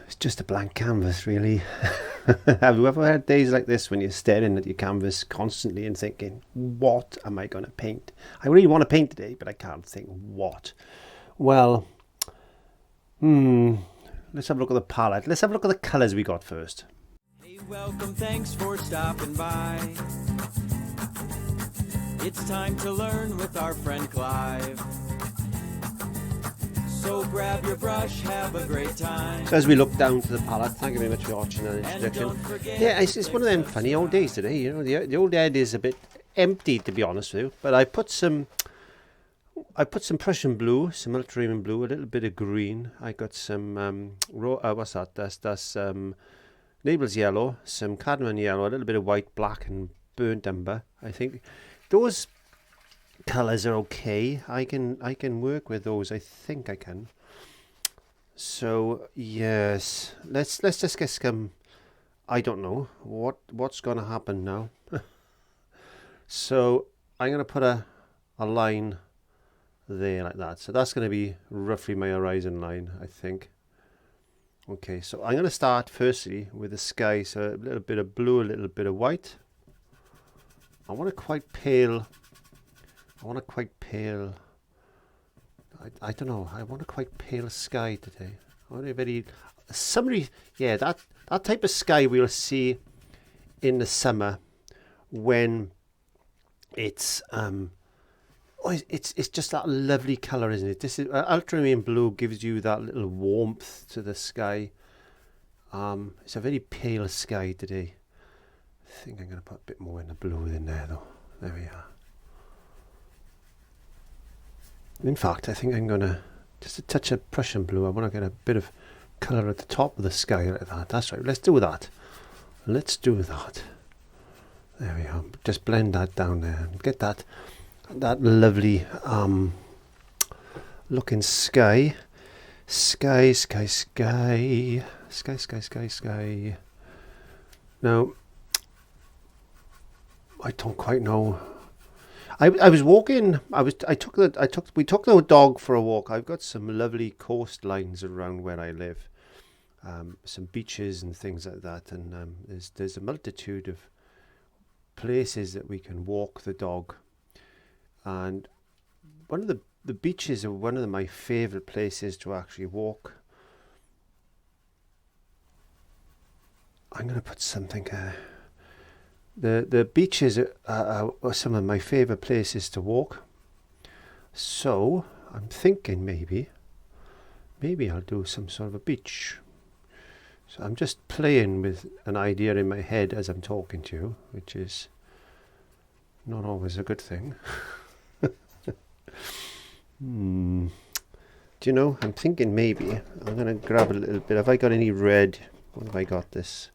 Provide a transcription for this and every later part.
It's just a blank canvas, really. Have you ever had days like this when you're staring at your canvas constantly and thinking, what am I going to paint? I really want to paint today, but I can't think what. Well, let's have a look at the palette. Let's have a look at the colours we got first. Hey, welcome, thanks for stopping by. It's time to learn with our friend Clive. So grab your brush, have a great time. So as we look down to the palette, thank you very much for watching that introduction. Yeah, it's one of them funny old days today. You know, the old head is a bit empty, to be honest with you. But I put some Prussian blue, some ultramarine blue, a little bit of green. I got some what's that? That's Naples yellow, some cadmium yellow, a little bit of white, black, and burnt umber. I think those colours are okay. I can work with those. I think I can. So yes, let's just get some. I don't know what's gonna happen now. So I'm gonna put a line there like that. So that's gonna be roughly my horizon line, I think. Okay, so I'm gonna start firstly with the sky. So a little bit of blue, a little bit of white. I want a quite pale. I don't know. I want a quite pale sky today. I want a very that type of sky we'll see in the summer when it's it's just that lovely color, isn't it? This is ultramarine blue, gives you that little warmth to the sky. It's a very pale sky today. I think I'm going to put a bit more in the blue in there though. There we are. In fact, I think I'm going to just a touch of Prussian blue. I want to get a bit of colour at the top of the sky like that. That's right. Let's do that. Let's do that. There we are. Just blend that down there and get that lovely looking sky. Sky. Now, I don't quite know. I was walking. We took the dog for a walk. I've got some lovely coastlines around where I live, some beaches and things like that. And there's a multitude of places that we can walk the dog. And one of the beaches are one of my favourite places to actually walk. I'm going to put something. The beaches are some of my favourite places to walk. So I'm thinking maybe I'll do some sort of a beach. So I'm just playing with an idea in my head as I'm talking to you, which is not always a good thing. Do you know, I'm thinking maybe I'm going to grab a little bit. Have I got any red? What have I got this?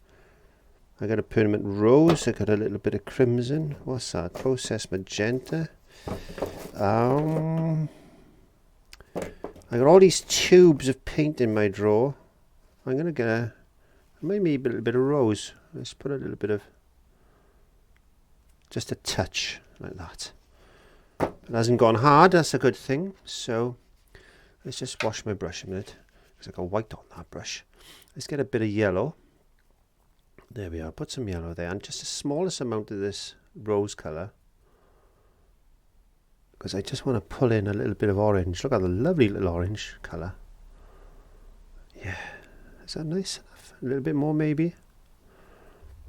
I got a permanent rose. I got a little bit of crimson. What's that? Processed magenta. I got all these tubes of paint in my drawer. I'm gonna get maybe a little bit of rose. Let's put a little bit of, just a touch like that. It hasn't gone hard. That's a good thing. So let's just wash my brush a minute because I got white on that brush. Let's get a bit of yellow. There we are, put some yellow there, and just the smallest amount of this rose colour, because I just want to pull in a little bit of orange. Look at the lovely little orange colour. Yeah, is that nice enough? A little bit more maybe?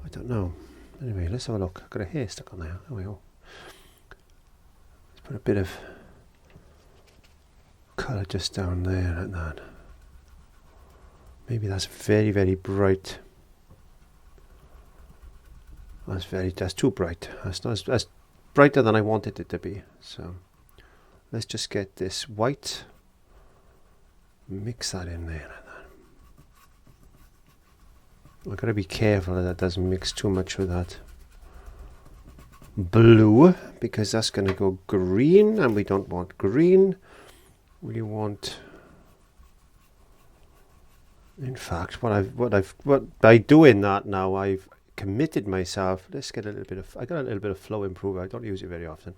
I don't know. Anyway, let's have a look. I've got a hair stuck on there. There we go. Let's put a bit of colour just down there like that. Maybe that's very, very bright. That's too bright. That's brighter than I wanted it to be. So let's just get this white, mix that in there like that. I've got to be careful that doesn't mix too much with that blue, because that's going to go green, and we don't want green. We want, in fact, by doing that now, I've committed myself. Let's get a little bit of, I got a little bit of flow improver. I don't use it very often.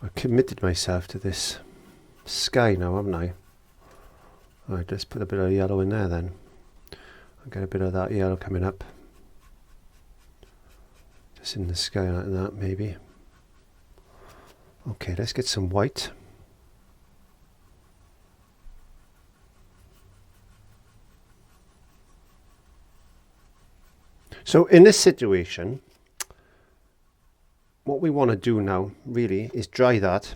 I've committed myself to this sky now, haven't I? Alright, let's put a bit of yellow in there then. I'll get a bit of that yellow coming up. Just in the sky like that, maybe. Okay, let's get some white. So in this situation, what we want to do now really is dry that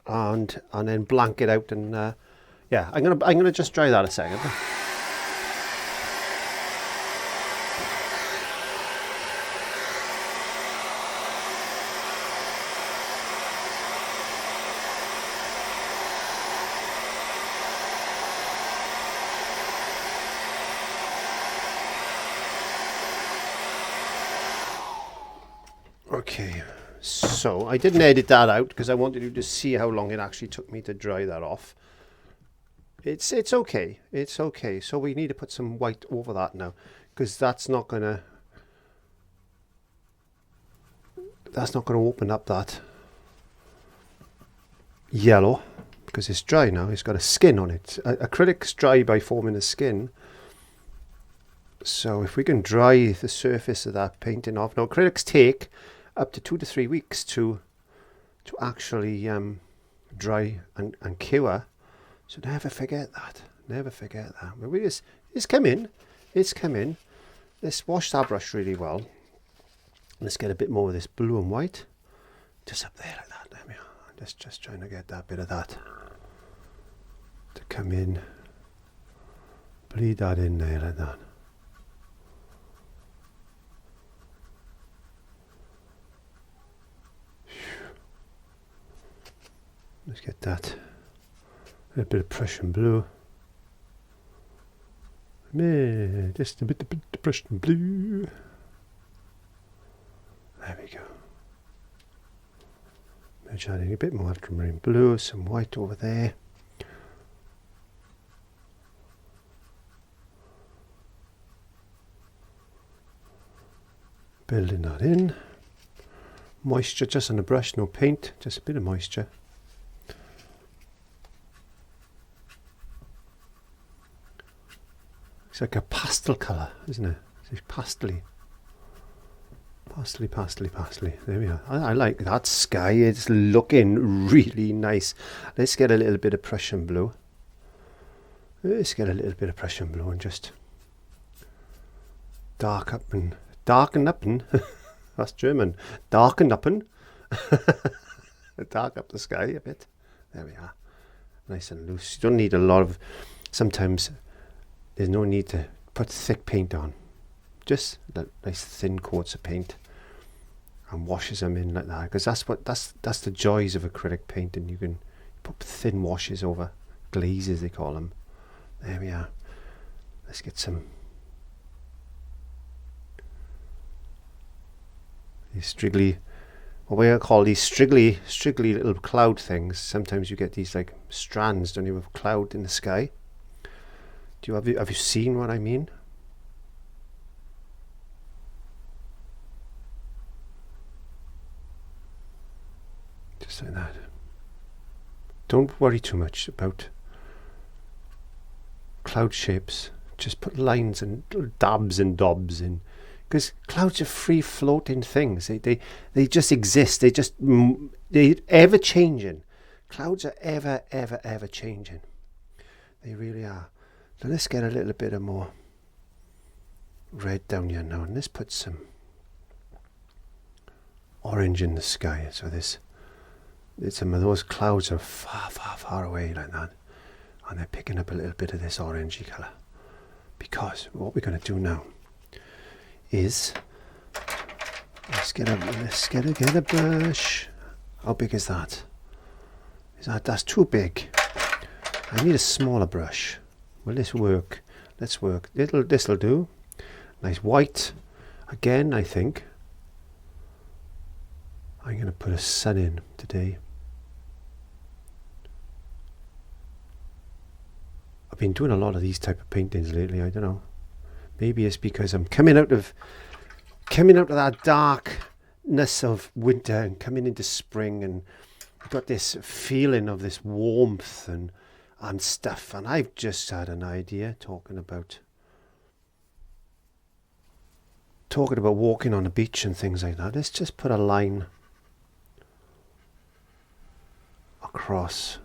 and then blank it out, and yeah, I'm gonna just dry that a second. Okay, so I didn't edit that out because I wanted you to see how long it actually took me to dry that off. It's okay, it's okay. So we need to put some white over that now, because that's not gonna open up that yellow, because it's dry now. It's got a skin on it. Acrylics dry by forming a skin. So if we can dry the surface of that painting off. Now acrylics take up to 2 to 3 weeks to actually dry and cure. So never forget that. Never forget that. But we just, it's come in. It's come in. Let's wash that brush really well. Let's get a bit more of this blue and white. Just up there like that. There we are. I'm just trying to get that bit of that to come in. Bleed that in there like that. Let's get that. A bit of Prussian blue. Just a bit of Prussian blue. There we go. Maybe adding a bit more ultramarine blue, some white over there. Building that in. Moisture just on the brush, no paint, just a bit of moisture. It's like a pastel colour, isn't it? It's pastely. Pastely. There we are. I like that sky. It's looking really nice. Let's get a little bit of Prussian blue. Let's get a little bit of Prussian blue and just darken up and that's German. Darken up and dark up the sky a bit. There we are. Nice and loose. You don't need a lot of. Sometimes there's no need to put thick paint on. Just nice thin coats of paint, and washes them in like that, because that's the joys of acrylic painting. You can put thin washes over, glazes they call them. There we are. Let's get some these striggly, what we call these striggly little cloud things. Sometimes you get these like strands, don't you, of cloud in the sky. Have you seen what I mean? Just like that. Don't worry too much about cloud shapes. Just put lines and dabs and dobs in, because clouds are free floating things. They just exist. They're ever changing. Clouds are ever changing. They really are. So let's get a little bit of more red down here now, and let's put some orange in the sky. So some of those clouds are far away like that, and they're picking up a little bit of this orangey colour. Because what we're going to do now is let's get a brush. How big is that? That's too big. I need a smaller brush. Will this work? Let's work. This'll do. Nice white. Again, I think I'm going to put a sun in today. I've been doing a lot of these type of paintings lately. I don't know. Maybe it's because I'm coming out of that darkness of winter and coming into spring, and I've got this feeling of this warmth, and and stuff. And I've just had an idea talking about walking on a beach and things like that. Let's just put a line across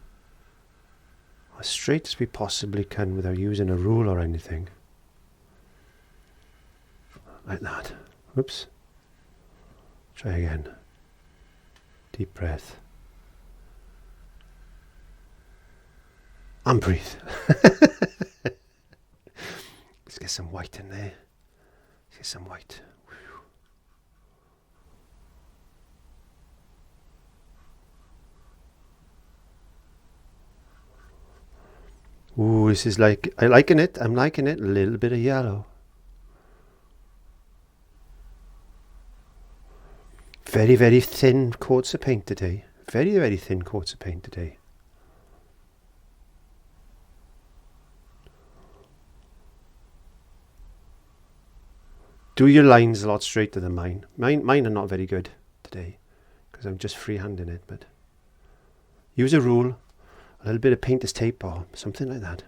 as straight as we possibly can without using a rule or anything. Like that. Oops. Try again. Deep breath. And breathe. Let's get some white in there. Let's get some white. Ooh, this is like, I'm liking it. A little bit of yellow. Very, very thin coats of paint today. Very, very thin coats of paint today. Do your lines a lot straighter than mine. Mine are not very good today because I'm just freehanding it, but use a rule, a little bit of painter's tape or something like that,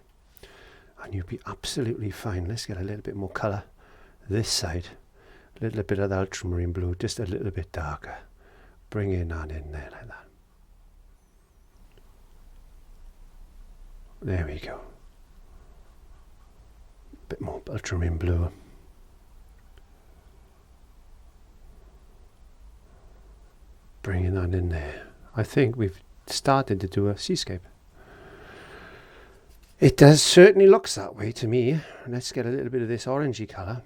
and you'll be absolutely fine. Let's get a little bit more colour this side. A little bit of the ultramarine blue, just a little bit darker. Bringing that in there like that. There we go. A bit more ultramarine blue. Bringing that in there. I think we've started to do a seascape. It does certainly looks that way to me. Let's get a little bit of this orangey colour.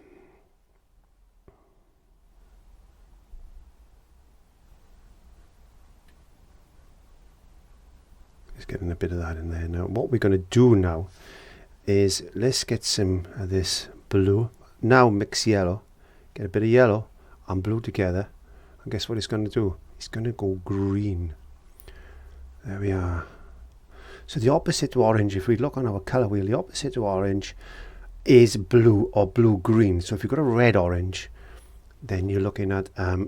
Just getting a bit of that in there now. What we're going to do now is let's get some of this blue. Now mix yellow. Get a bit of yellow and blue together. And guess what it's going to do? It's going to go green. There we are. So the opposite to orange, if we look on our colour wheel, the opposite to orange is blue or blue-green. So if you've got a red-orange, then you're looking at a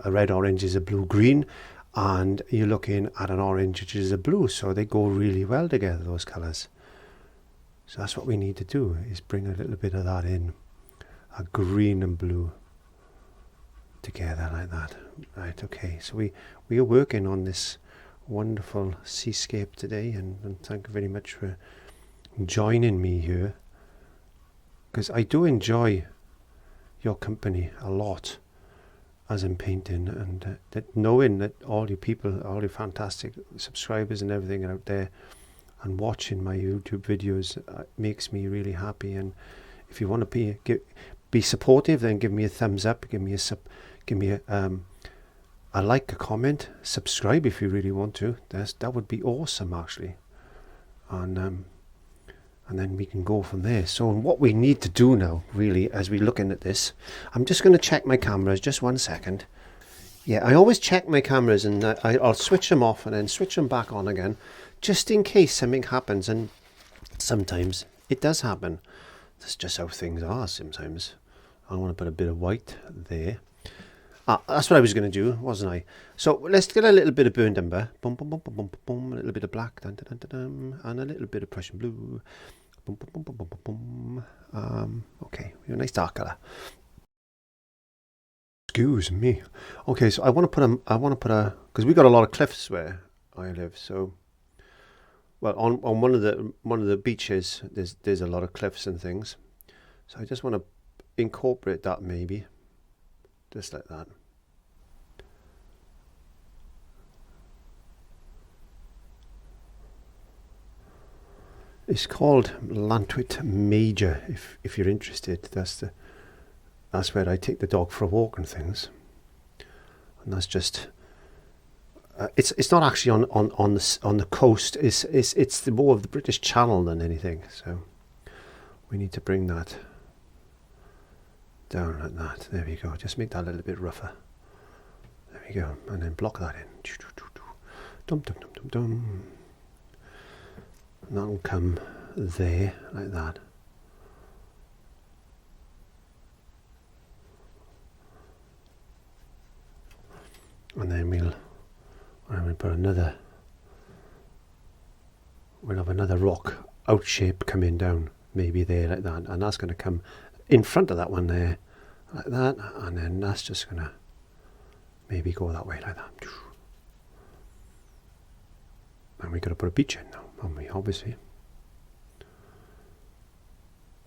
red-orange is a blue-green, and you're looking at an orange which is a blue. So they go really well together, those colours. So that's what we need to do, is bring a little bit of that in. A green and blue together like that. Right, okay. So we are working on this wonderful seascape today, and thank you very much for joining me here, because I do enjoy your company a lot as I'm painting, and that knowing that all you people, all your fantastic subscribers and everything are out there and watching my YouTube videos makes me really happy. And if you want to be supportive, then give me a thumbs up, give me a like, a comment, subscribe if you really want to. That would be awesome, actually. And then we can go from there. So what we need to do now, really, as we're looking at this, I'm just going to check my cameras, just 1 second. Yeah, I always check my cameras, and I'll switch them off and then switch them back on again, just in case something happens. And sometimes it does happen. That's just how things are sometimes. I want to put a bit of white there. That's what I was going to do, wasn't I? So let's get a little bit of burnt umber. Boom, boom, boom, boom, boom, boom. A little bit of black. Dun, dun, dun, dun, dun, and a little bit of Prussian blue. Boom, boom, boom, boom, boom, boom, boom. Okay, a nice dark colour. Excuse me. Okay, so I want to put a, because we got a lot of cliffs where I live. So, well, on one of the beaches, there's a lot of cliffs and things. So I just want to incorporate that maybe. Just like that. It's called Llantwit Major. If you're interested, that's where I take the dog for a walk and things. And that's just it's not actually on the coast. It's more of the British Channel than anything. So we need to bring that down like that. There we go. Just make that a little bit rougher. There we go. And then block that in. Dum dum dum dum dum. And that will come there like that. And then we'll put another we'll have another rock out shape coming down, maybe there like that, and that's going to come in front of that one there like that, and then that's just going to maybe go that way like that. And we've got to put a beach in now, haven't we, obviously.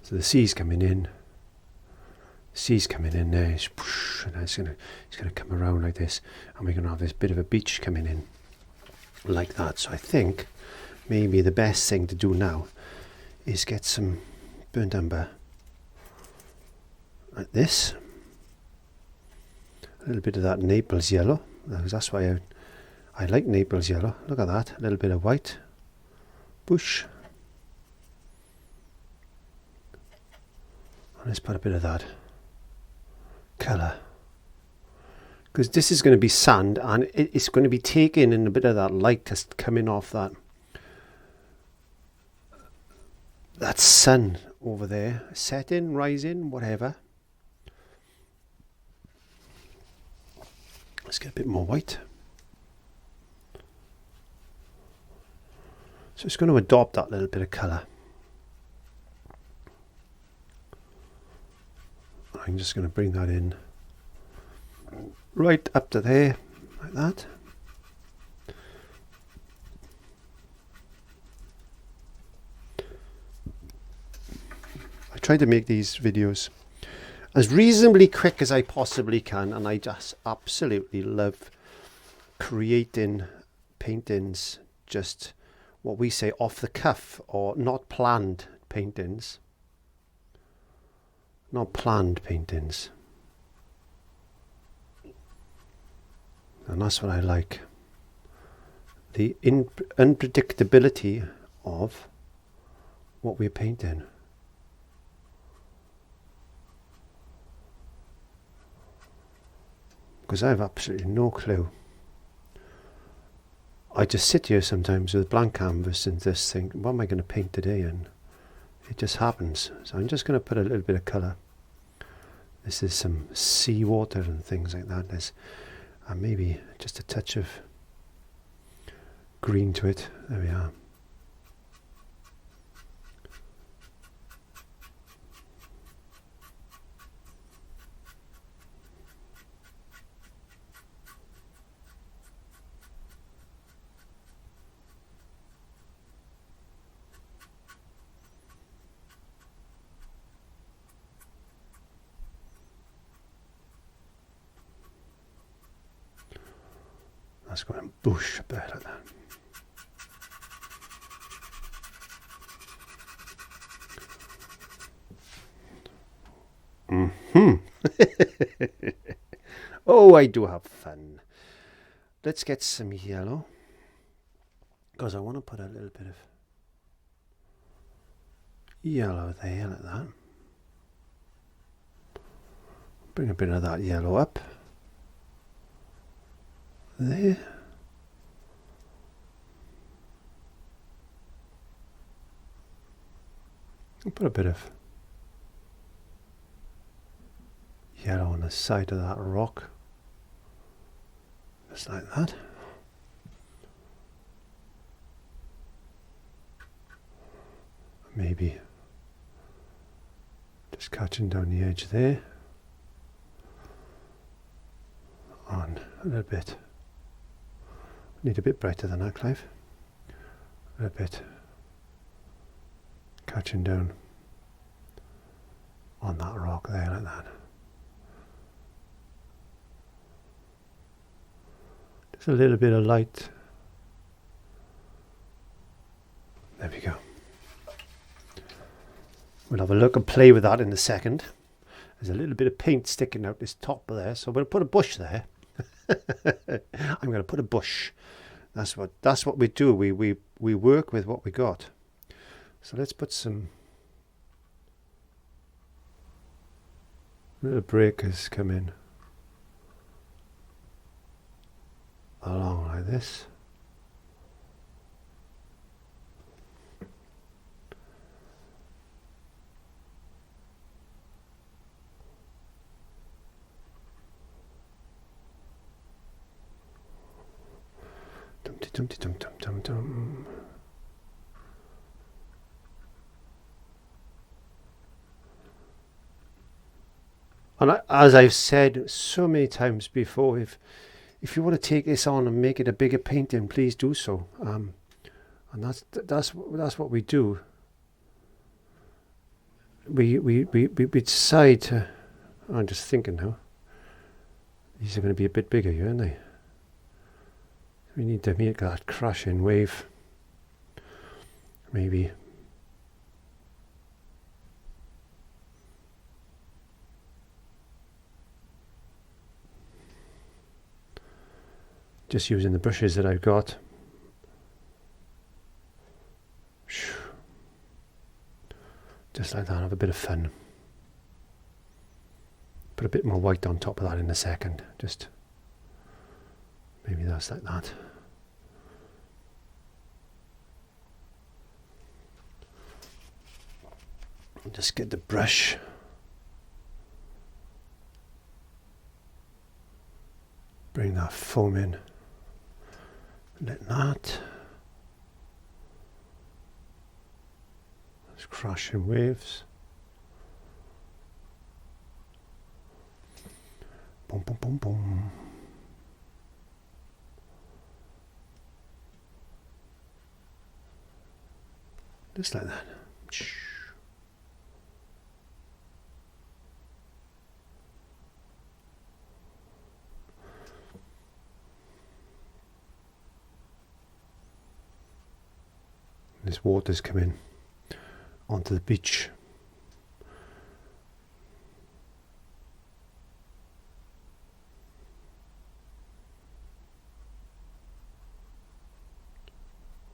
So the sea's coming in, sea's coming in there, and it's going to come around like this, and we're going to have this bit of a beach coming in like that. So I think maybe the best thing to do now is get some burnt umber like this, a little bit of that Naples yellow, because that's why I like Naples yellow. Look at that, a little bit of white bush, and let's put a bit of that colour, because this is going to be sand, and it's going to be taking in a bit of that light that's coming off that sun over there, setting, rising, whatever. Let's get a bit more white. So it's going to adopt that little bit of colour. I'm just going to bring that in right up to there, like that. I try to make these videos as reasonably quick as I possibly can, and I just absolutely love creating paintings, just what we say off the cuff, or not planned paintings. Not planned paintings. And that's what I like. The unpredictability of what we're painting. Because I have absolutely no clue. I just sit here sometimes with blank canvas and just think, what am I going to paint today? And it just happens. So I'm just going to put a little bit of colour. This is some seawater and things like that. There's maybe just a touch of green to it. There we are. That's going to bush a bit like that. Oh, I do have fun. Let's get some yellow, because I want to put a little bit of yellow there like that. Bring a bit of that yellow up there. I'll put a bit of yellow on the side of that rock, just like that. Maybe just catching down the edge there, on a little bit. Need a bit brighter than that, Clive. A little bit catching down on that rock there like that. Just a little bit of light. There we go. We'll have a look and play with that in a second. There's a little bit of paint sticking out this top there, so we'll put a bush there. I'm going to put a bush. That's what we do. We work with what we got. So let's put some little breakers come in along like this. Dum-de-dum-de-dum-dum-dum-dum. And as I've said so many times before, if you want to take this on and make it a bigger painting, please do so. And that's what we do. We decide to. I'm just thinking now. These are going to be a bit bigger here, aren't they? We need to make that crashing wave. Maybe. Just using the brushes that I've got. Just like that, have a bit of fun. Put a bit more white on top of that in a second. Just maybe that's like that. Just get the brush. Bring that foam in. Like that. Just crashing waves. Boom, boom, boom, boom. Just like that. This water's coming onto the beach.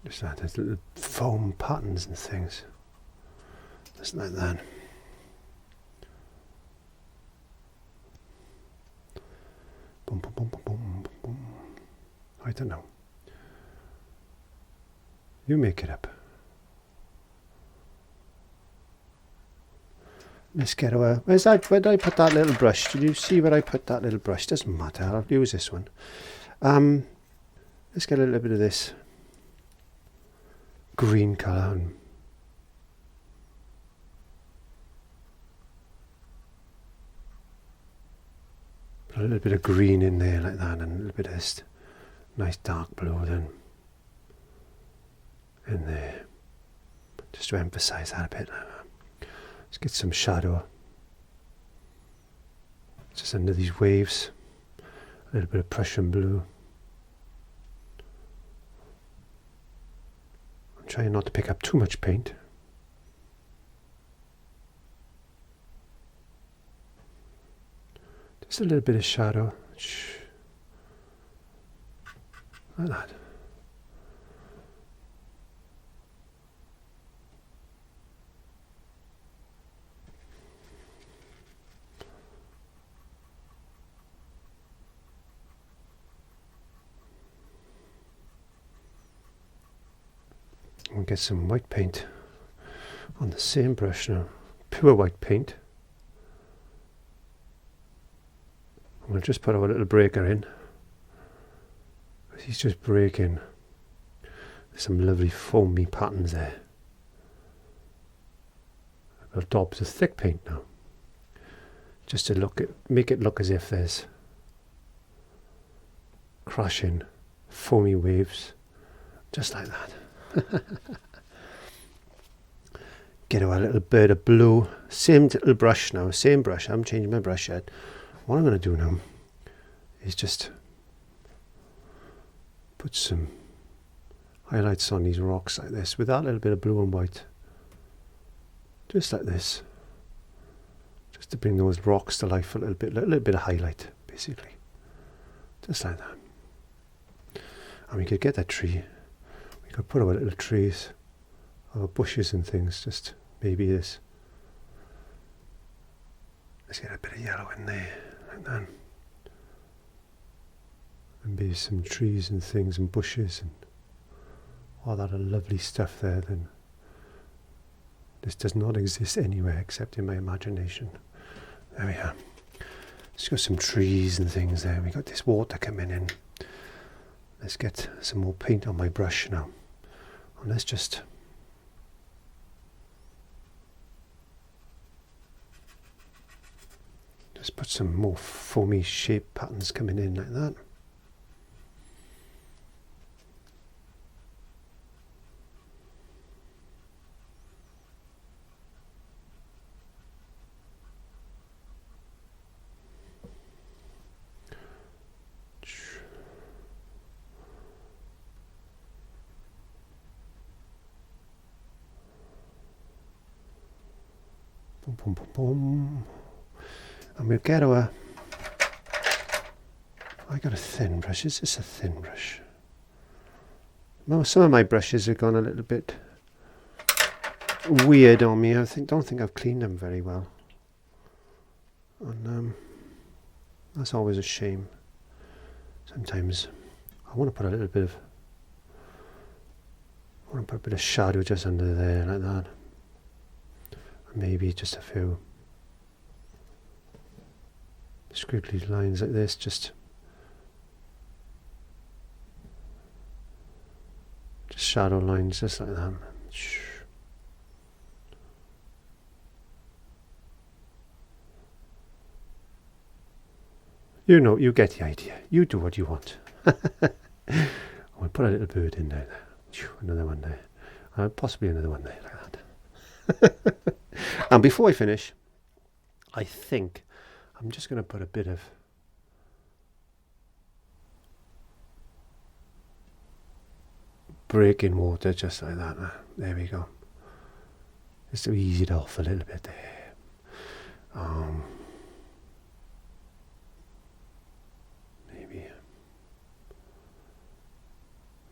Just like there's little foam patterns and things. Just like that. Boom, boom, boom, boom, boom, boom. I don't know. You make it up. Let's get away. Where's that? Where did I put that little brush? Did you see where I put that little brush? Doesn't matter. I'll use this one. Let's get a little bit of this green colour and put a little bit of green in there like that, and a little bit of this nice dark blue then in there, just to emphasise that a bit. Let's get some shadow just under these waves. A little bit of Prussian blue. I'm trying not to pick up too much paint. Just a little bit of shadow. Like that. We'll get some white paint on the same brush now, pure white paint. We'll just put our little breaker in. He's just breaking. There's some lovely foamy patterns there. I've got dobs of thick paint now, just to make it look as if there's crashing foamy waves, just like that. Get our little bird of blue. Same little brush now, same brush. I haven't changed my brush yet. What I'm going to do now is just put some highlights on these rocks like this with that little bit of blue and white. Just like this. Just to bring those rocks to life a little bit of highlight, basically. Just like that. And we could get that tree. Could put our little trees, our bushes and things, just maybe this. Let's get a bit of yellow in there, like that. And maybe some trees and things and bushes and all that lovely stuff there. Then this does not exist anywhere except in my imagination. There we are. Let's got some trees and things there. We got this water coming in. Let's get some more paint on my brush now. And let's just Just put some more foamy shape patterns coming in like that. Boom, boom, boom, boom. And we'll get our... I got a thin brush. Is this a thin brush? Well, some of my brushes have gone a little bit weird on me. Don't think I've cleaned them very well. And that's always a shame. Sometimes I want to put a little bit of... I want to put a bit of shadow just under there, like that. Maybe just a few squiggly lines like this, just shadow lines, just like that. You know, you get the idea. You do what you want. I'll put a little bird in there. Another one there. Possibly another one there, like that. And before I finish, I think I'm just going to put a bit of breaking water just like that. There we go. Just to ease it off a little bit there.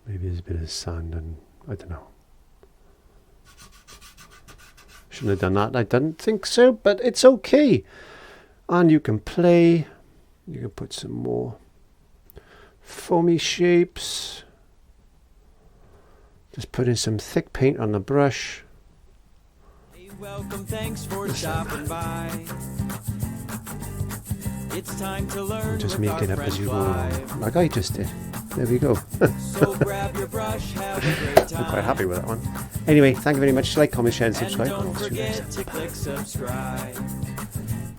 Maybe there's a bit of sand and I don't know. Shouldn't have done that. I didn't think so, but it's okay. And you can play. You can put some more foamy shapes. Just put in some thick paint on the brush. Hey, welcome, thanks for stopping by. It's time to learn. Just make it up as you go along, like I just did. There we go. So grab your brush, have a great time. I'm quite happy with that one. Anyway, thank you very much. Like, comment, share, and subscribe. And don't forget to click subscribe.